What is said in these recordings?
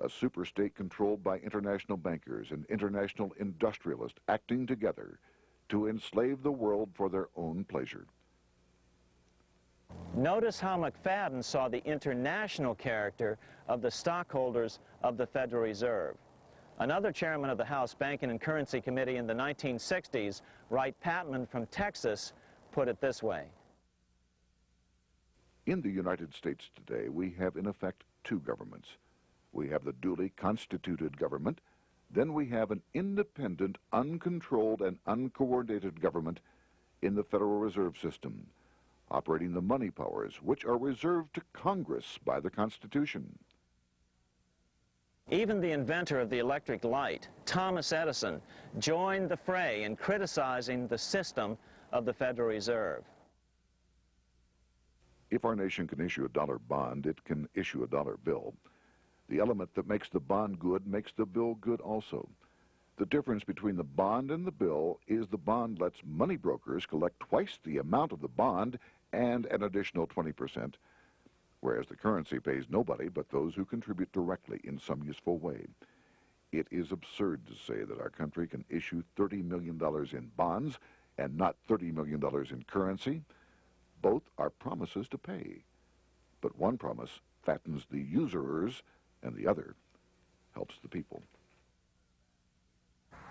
a superstate controlled by international bankers and international industrialists acting together to enslave the world for their own pleasure. Notice how McFadden saw the international character of the stockholders of the Federal Reserve. Another chairman of the House Banking and Currency Committee in the 1960s, Wright Patman from Texas, put it this way. In the United States today, we have in effect two governments. We have the duly constituted government, then we have an independent, uncontrolled, and uncoordinated government in the Federal Reserve System, operating the money powers which are reserved to Congress by the Constitution. Even the inventor of the electric light, Thomas Edison, joined the fray in criticizing the system of the Federal Reserve. If our nation can issue a dollar bond, it can issue a dollar bill. The element that makes the bond good makes the bill good also. The difference between the bond and the bill is the bond lets money brokers collect twice the amount of the bond and an additional 20%, whereas the currency pays nobody but those who contribute directly in some useful way. It is absurd to say that our country can issue $30 million in bonds and not $30 million in currency. Both are promises to pay, but one promise fattens the usurers and the other helps the people.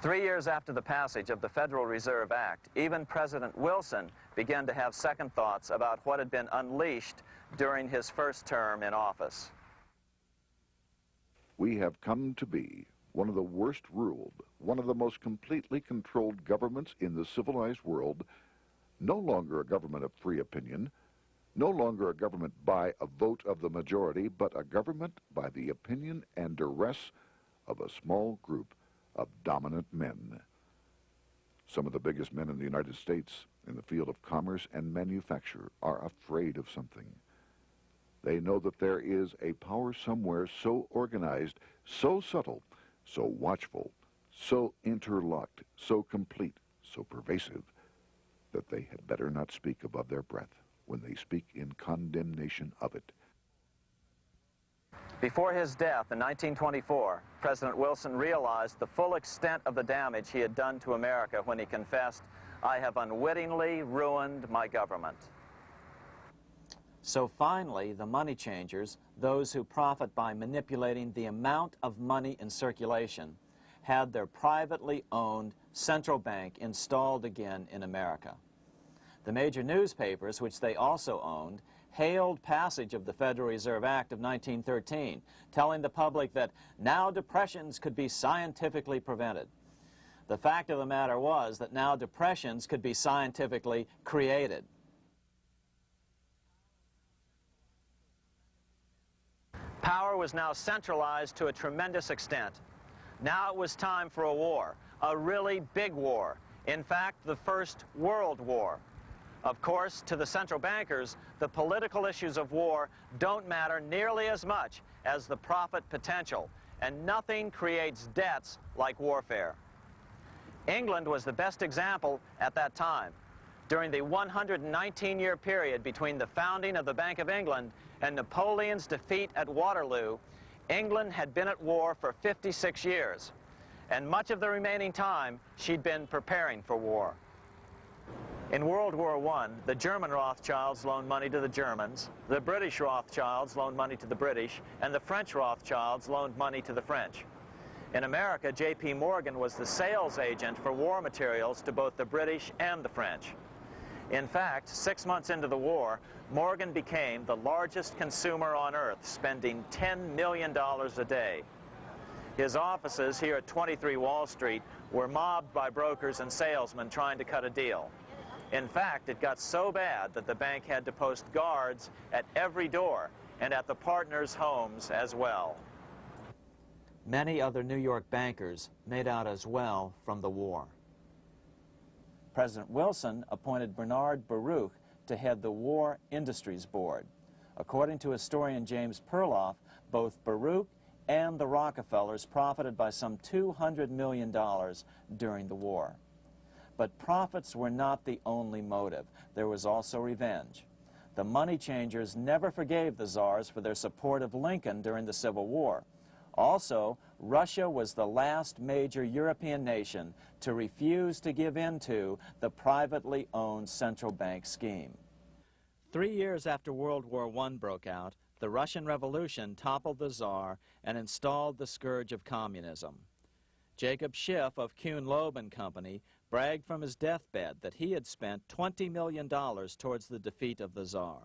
3 years after the passage of the Federal Reserve Act, even President Wilson began to have second thoughts about what had been unleashed during his first term in office. We have come to be one of the worst ruled, one of the most completely controlled governments in the civilized world, no longer a government of free opinion, no longer a government by a vote of the majority, but a government by the opinion and duress of a small group of dominant men. Some of the biggest men in the United States in the field of commerce and manufacture are afraid of something. They know that there is a power somewhere so organized, so subtle, so watchful, so interlocked, so complete, so pervasive, that they had better not speak above their breath when they speak in condemnation of it. Before his death in 1924, President Wilson realized the full extent of the damage he had done to America when he confessed, "I have unwittingly ruined my government." So finally, the money changers, those who profit by manipulating the amount of money in circulation, had their privately owned central bank installed again in America. The major newspapers, which they also owned, hailed passage of the Federal Reserve Act of 1913, telling the public that now depressions could be scientifically prevented. The fact of the matter was that now depressions could be scientifically created. Power was now centralized to a tremendous extent. Now it was time for a war, a really big war. In fact, the First World War. Of course, to the central bankers, the political issues of war don't matter nearly as much as the profit potential, and nothing creates debts like warfare. England was the best example at that time. During the 119-year period between the founding of the Bank of England and Napoleon's defeat at Waterloo, England had been at war for 56 years, and much of the remaining time she'd been preparing for war. In World War I, the German Rothschilds loaned money to the Germans, the British Rothschilds loaned money to the British, and the French Rothschilds loaned money to the French. In America, J.P. Morgan was the sales agent for war materials to both the British and the French. In fact, 6 months into the war, Morgan became the largest consumer on earth, spending $10 million a day. His offices here at 23 Wall Street were mobbed by brokers and salesmen trying to cut a deal. In fact, it got so bad that the bank had to post guards at every door and at the partners' homes as well. Many other New York bankers made out as well from the war. President Wilson appointed Bernard Baruch to head the War Industries Board. According to historian James Perloff, both Baruch and the Rockefellers profited by some $200 million during the war. But profits were not the only motive. There was also revenge. The money changers never forgave the czars for their support of Lincoln during the Civil War. Also, Russia was the last major European nation to refuse to give in to the privately owned central bank scheme. 3 years after World War I broke out, the Russian Revolution toppled the Tsar and installed the scourge of communism. Jacob Schiff of Kuhn-Loeb and Company bragged from his deathbed that he had spent $20 million towards the defeat of the Tsar.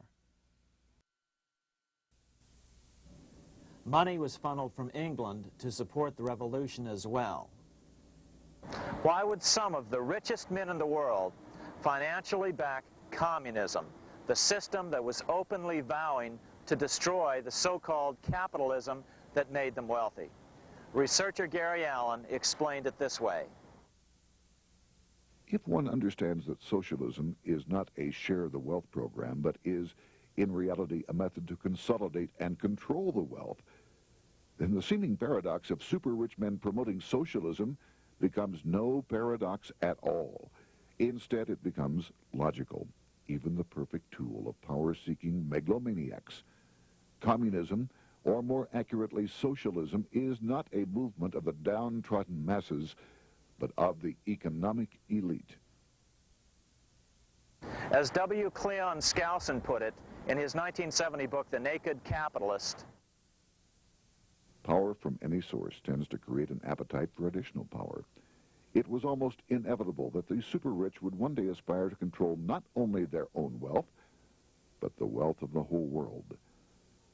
Money was funneled from England to support the revolution as well. Why would some of the richest men in the world financially back communism, the system that was openly vowing to destroy the so-called capitalism that made them wealthy? Researcher Gary Allen explained it this way. If one understands that socialism is not a share the wealth program, but is, in reality, a method to consolidate and control the wealth, then the seeming paradox of super-rich men promoting socialism becomes no paradox at all. Instead, it becomes logical, even the perfect tool of power-seeking megalomaniacs. Communism, or more accurately socialism, is not a movement of the downtrodden masses, but of the economic elite. As W. Cleon Skousen put it in his 1970 book, The Naked Capitalist, power from any source tends to create an appetite for additional power. It was almost inevitable that the super-rich would one day aspire to control not only their own wealth, but the wealth of the whole world.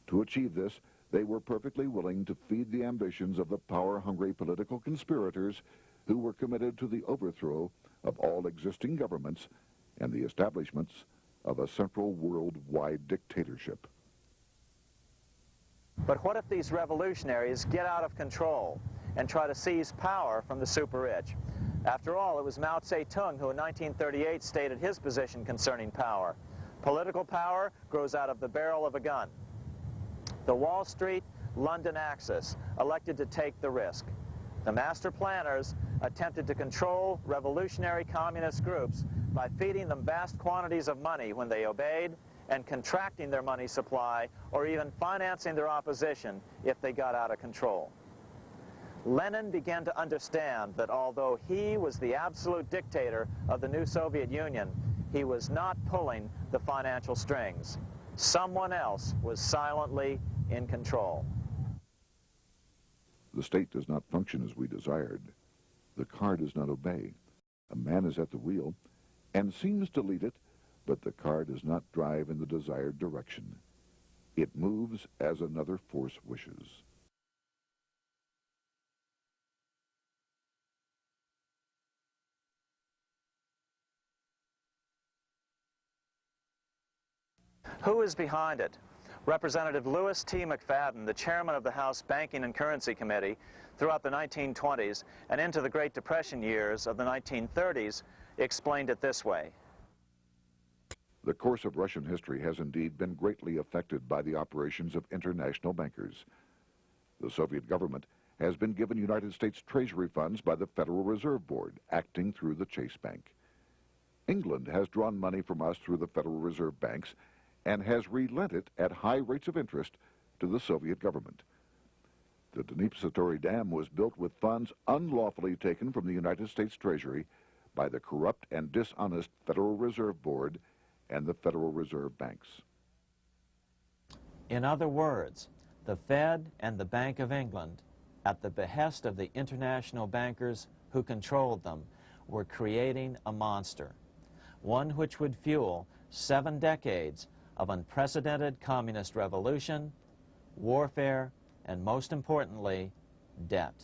To achieve this, they were perfectly willing to feed the ambitions of the power-hungry political conspirators who were committed to the overthrow of all existing governments and the establishments of a central worldwide dictatorship. but what if these revolutionaries get out of control and try to seize power from the super-rich? After all, it was Mao Zedong who in 1938 stated his position concerning power. Political power grows out of the barrel of a gun. The Wall Street, London axis elected to take the risk. The master planners attempted to control revolutionary communist groups by feeding them vast quantities of money when they obeyed and contracting their money supply or even financing their opposition if they got out of control. Lenin began to understand that although he was the absolute dictator of the new Soviet Union, he was not pulling the financial strings. Someone else was silently in control. The state does not function as we desired. The car does not obey. A man is at the wheel and seems to lead it, but the car does not drive in the desired direction. It moves as another force wishes. Who is behind it? Representative Louis T. McFadden, the chairman of the House Banking and Currency Committee throughout the 1920s and into the Great Depression years of the 1930s, explained it this way. The course of Russian history has indeed been greatly affected by the operations of international bankers. The Soviet government has been given United States Treasury funds by the Federal Reserve Board, acting through the Chase Bank. England has drawn money from us through the Federal Reserve banks and has relent it at high rates of interest to the Soviet government. The Dnipro Dam was built with funds unlawfully taken from the United States Treasury by the corrupt and dishonest Federal Reserve Board and the Federal Reserve banks. In other words, the Fed and the Bank of England, at the behest of the international bankers who controlled them, were creating a monster, one which would fuel 7 decades of unprecedented communist revolution, warfare, and most importantly, debt.